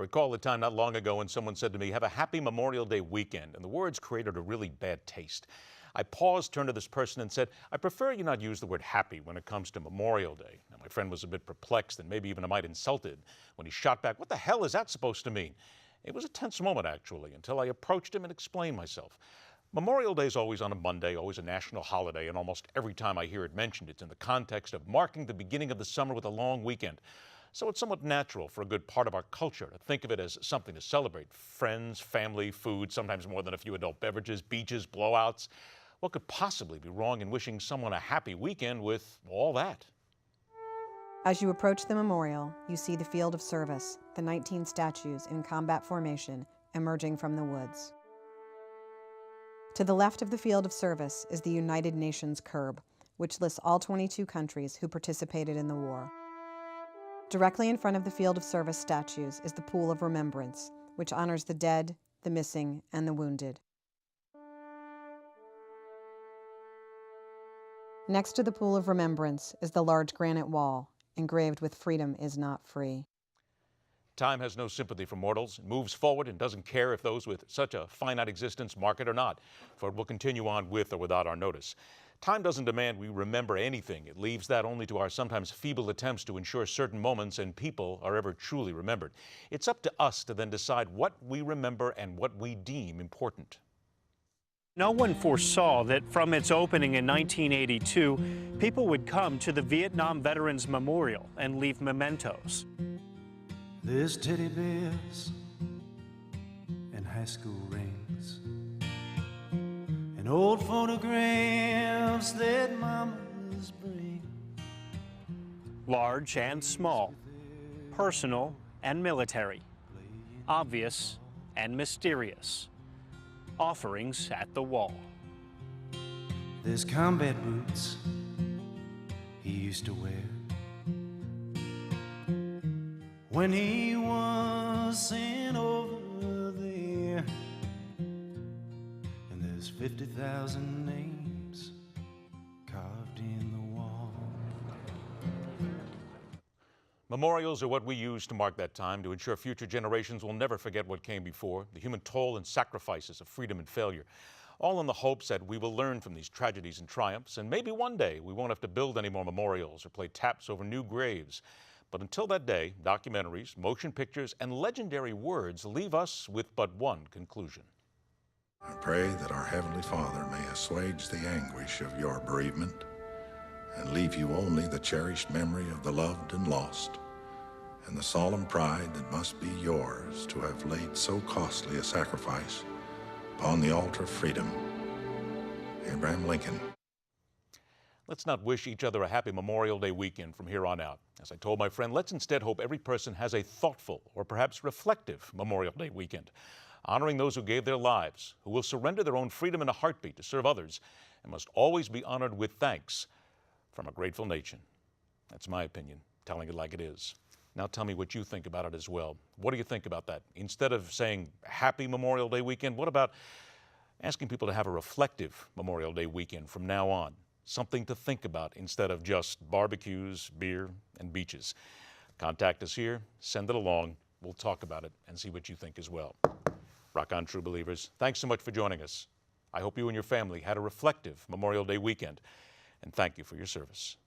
recall a time not long ago when someone said to me, "Have a happy Memorial Day weekend," and the words created a really bad taste. I paused, turned to this person and said, "I prefer you not use the word happy when it comes to Memorial Day." Now, my friend was a bit perplexed and maybe even a mite insulted when he shot back, "What the hell is that supposed to mean?" It was a tense moment, actually, until I approached him and explained myself. Memorial Day is always on a Monday, always a national holiday, and almost every time I hear it mentioned, it's in the context of marking the beginning of the summer with a long weekend. So it's somewhat natural for a good part of our culture to think of it as something to celebrate. Friends, family, food, sometimes more than a few adult beverages, beaches, blowouts. What could possibly be wrong in wishing someone a happy weekend with all that? As you approach the memorial, you see the field of service, the 19 statues in combat formation emerging from the woods. To the left of the field of service is the United Nations curb, which lists all 22 countries who participated in the war. Directly in front of the field of service statues is the Pool of Remembrance, which honors the dead, the missing, and the wounded. Next to the Pool of Remembrance is the large granite wall, engraved with "Freedom is not free." Time has no sympathy for mortals. It moves forward and doesn't care if those with such a finite existence mark it or not, for it will continue on with or without our notice. Time doesn't demand we remember anything. It leaves that only to our sometimes feeble attempts to ensure certain moments and people are ever truly remembered. It's up to us to then decide what we remember and what we deem important. No one foresaw that from its opening in 1982, people would come to the Vietnam Veterans Memorial and leave mementos. There's teddy bears and high school rings and old photographs that mamas bring. Large and small, personal and military, obvious and mysterious. Offerings at the wall. There's combat boots he used to wear when he was sent over there, and there's 50,000 names carved in the wall. Memorials are what we use to mark that time, to ensure future generations will never forget what came before, the human toll and sacrifices of freedom and failure, all in the hopes that we will learn from these tragedies and triumphs, and maybe one day we won't have to build any more memorials or play taps over new graves. But until that day, documentaries, motion pictures, and legendary words leave us with but one conclusion. I pray that our Heavenly Father may assuage the anguish of your bereavement and leave you only the cherished memory of the loved and lost, and the solemn pride that must be yours to have laid so costly a sacrifice upon the altar of freedom. Abraham Lincoln. Let's not wish each other a happy Memorial Day weekend from here on out. As I told my friend, let's instead hope every person has a thoughtful or perhaps reflective Memorial Day weekend, honoring those who gave their lives, who will surrender their own freedom in a heartbeat to serve others, and must always be honored with thanks from a grateful nation. That's my opinion, telling it like it is. Now tell me what you think about it as well. What do you think about that? Instead of saying happy Memorial Day weekend, what about asking people to have a reflective Memorial Day weekend from now on? Something to think about instead of just barbecues, beer, and beaches. Contact us here, send it along. We'll talk about it and see what you think as well. Rock on, true believers. Thanks so much for joining us. I hope you and your family had a reflective Memorial Day weekend, and thank you for your service.